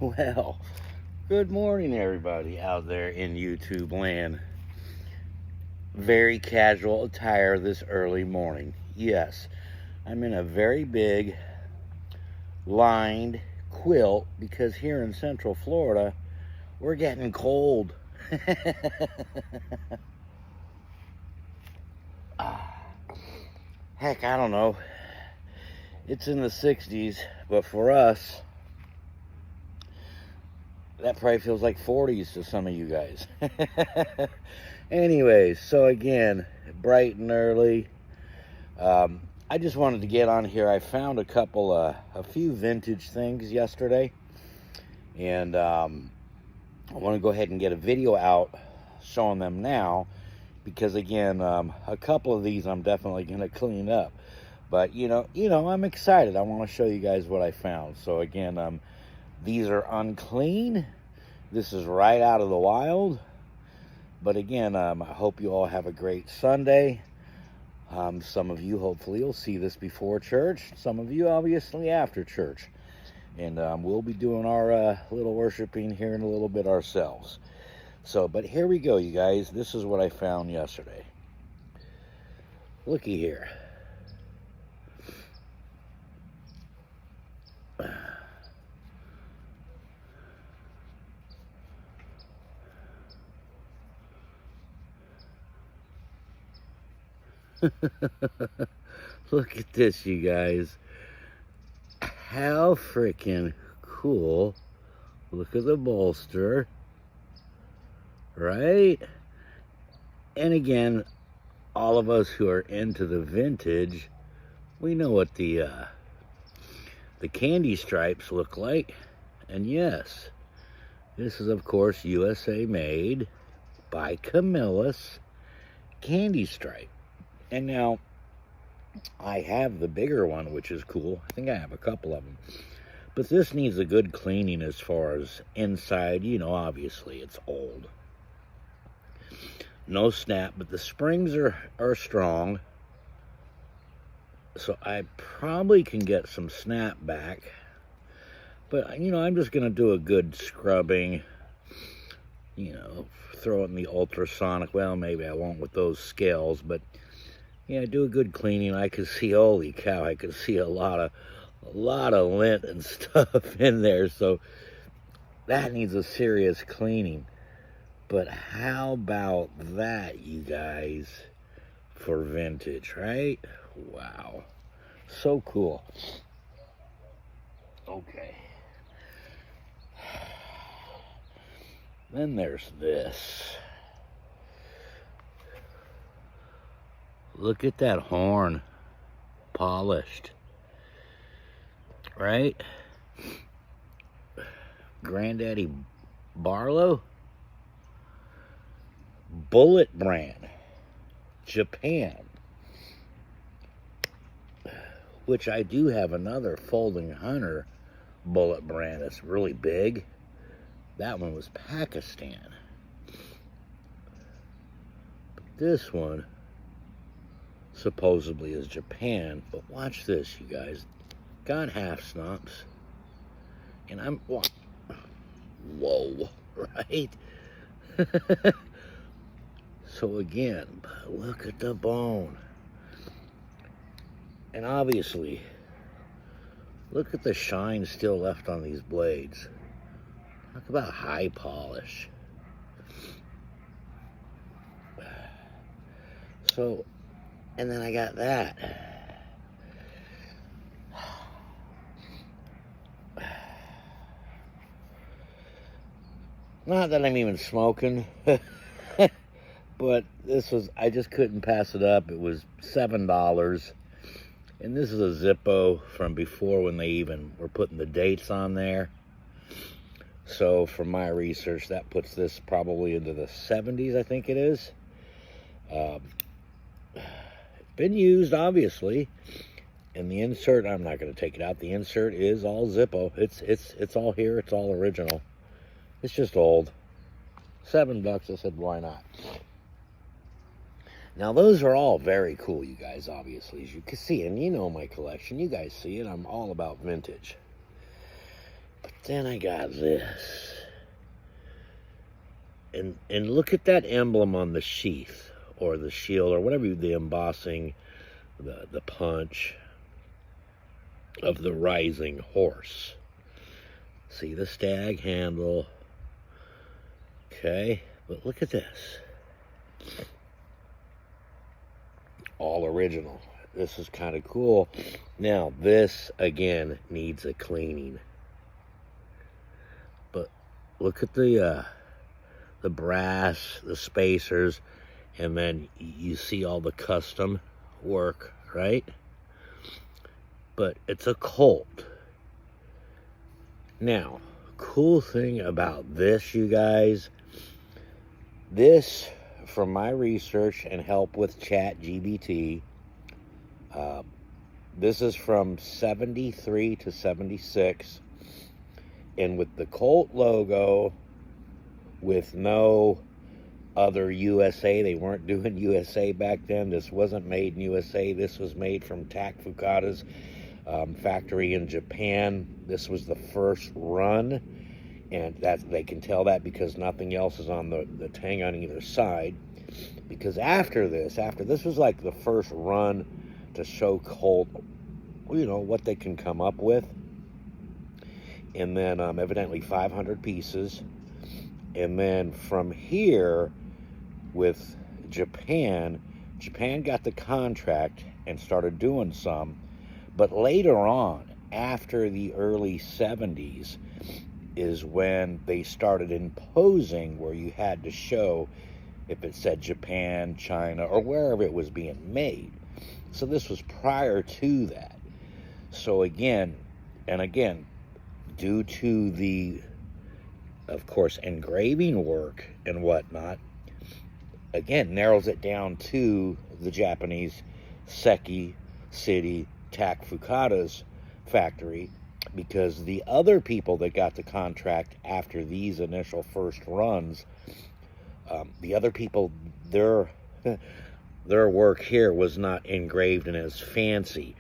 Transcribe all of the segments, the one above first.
Well, good morning, everybody out there in YouTube land. Very casual attire this early morning. Yes, I'm in a very big lined quilt because here in Central Florida, we're getting cold. Heck, I don't know. It's in the 60s, but for us, that probably feels like 40s to some of you guys. Anyways, so again, bright and early. I just wanted to get on here. I found a few vintage things yesterday, and I want to go ahead and get a video out showing them now, because again, a couple of these I'm definitely going to clean up. But you know, I'm excited. I want to show you guys what I found. So again, these are unclean. This is right out of the wild. But again, I hope you all have a great Sunday. Some of you hopefully will see this before church. Some of you obviously after church. And we'll be doing our little worshiping here in a little bit ourselves. So, but here we go, you guys. This is what I found yesterday. Looky here. Look at this, you guys. How freaking cool. Look at the bolster. Right? And again, all of us who are into the vintage, we know what the candy stripes look like. And yes, this is of course USA made by Camillus candy stripe. And now I have the bigger one, which is cool. I think I have a couple of them. But this needs a good cleaning as far as inside. You know, obviously it's old. No snap, but the springs are strong. So I probably can get some snap back. But, you know, I'm just going to do a good scrubbing. You know, throw it in the ultrasonic. Well, maybe I won't with those scales, but yeah, do a good cleaning. I could see, holy cow, I could see a lot of lint and stuff in there. So that needs a serious cleaning. But how about that, you guys, for vintage, right? Wow. So cool. Okay. Then there's this. Look at that horn. Polished. Right? Granddaddy Barlow. Bullet brand. Japan. Which I do have another Folding Hunter bullet brand that's really big. That one was Pakistan. But this one supposedly is Japan. But watch this, you guys. Got half snaps. And I'm... Whoa, right? So again, look at the bone. And obviously, look at the shine still left on these blades. Talk about high polish. So, and then I got that. Not that I'm even smoking, but this was, I just couldn't pass it up. It was $7. And this is a Zippo from before when they even were putting the dates on there. So from my research, that puts this probably into the 70s, I think it is. It's been used, obviously. And the insert, I'm not going to take it out. The insert is all Zippo. It's all here. It's all original. It's just old. $7. I said, why not? Now, those are all very cool, you guys, obviously, as you can see. And you know my collection. You guys see it. I'm all about vintage. But then I got this. And look at that emblem on the sheath or the shield or whatever, the embossing, the punch of the rising horse. See the stag handle. Okay, but look at this. All original. This is kind of cool. Now, this, again, needs a cleaning. But look at the brass, the spacers, and then you see all the custom work, right? But it's a Colt. Now, cool thing about this, you guys, this, from my research and help with ChatGPT, this is from 73 to 76, and with the Colt logo, with no other USA. They weren't doing USA back then. This wasn't made in USA. This was made from Tak Fukada's factory in Japan. This was the first run, and they can tell that because nothing else is on the tang on either side. Because after this was like the first run to show Colt, you know, what they can come up with. And then evidently 500 pieces. And then from here, with Japan got the contract and started doing some. But later on, after the early 70s, is when they started imposing where you had to show if it said Japan, China, or wherever it was being made. So this was prior to that. So again, due to the, of course, engraving work and whatnot, again, narrows it down to the Japanese Seki City Tak Fukada's factory, because the other people that got the contract after these initial first runs, the other people, their work here was not engraved and as fancy.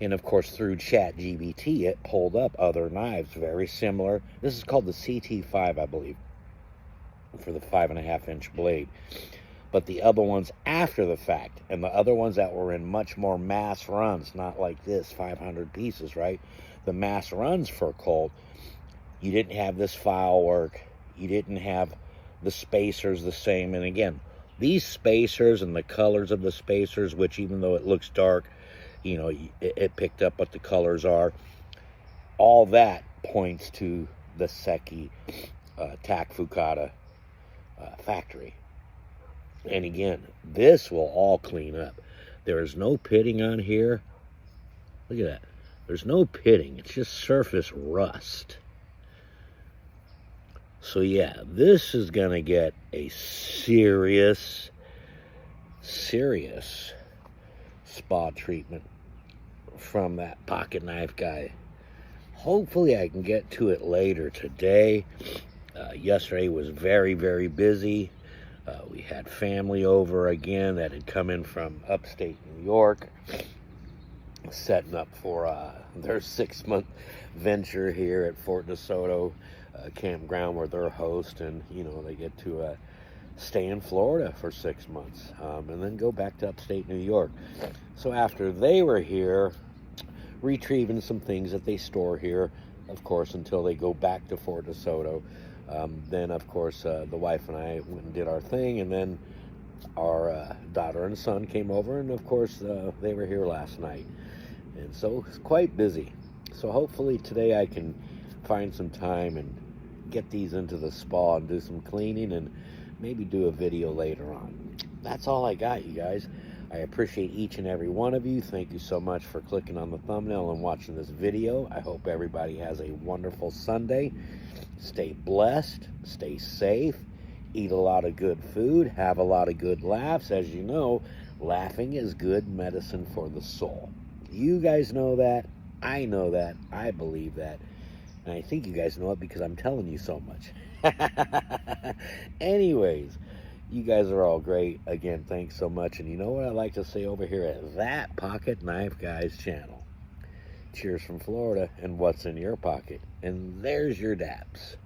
And of course, through ChatGPT, it pulled up other knives very similar. This is called the CT5, I believe, for the 5.5-inch blade. But the other ones after the fact, and the other ones that were in much more mass runs, not like this, 500 pieces, right? The mass runs for Colt, you didn't have this file work. You didn't have the spacers the same. And again, these spacers and the colors of the spacers, which even though it looks dark, you know, it picked up what the colors are. All that points to the Seki Tak Fukada factory. And again, this will all clean up. There is no pitting on here. Look at that. There's no pitting. It's just surface rust. So yeah, this is going to get a serious spa treatment from that pocket knife guy. Hopefully I can get to it later today. Yesterday was very, very busy. We had family over again that had come in from upstate New York, setting up for their 6-month venture here at Fort DeSoto campground, where they're host, and you know, they get to stay in Florida for 6 months and then go back to upstate New York. So after they were here, retrieving some things that they store here, of course, until they go back to Fort DeSoto. Then, of course, the wife and I went and did our thing, and then our daughter and son came over, and of course, they were here last night. And so it's quite busy. So hopefully today I can find some time and get these into the spa and do some cleaning and maybe do a video later on. That's all I got, you guys. I appreciate each and every one of you. Thank you so much for clicking on the thumbnail and watching this video. I hope everybody has a wonderful Sunday. Stay blessed, stay safe, eat a lot of good food, have a lot of good laughs. As you know, laughing is good medicine for the soul. You guys know that. I know that. I believe that. And I think you guys know it because I'm telling you so much. Anyways, you guys are all great. Again, thanks so much. And you know what I like to say over here at That Pocket Knife Guys channel? Cheers from Florida, and what's in your pocket? And there's your daps.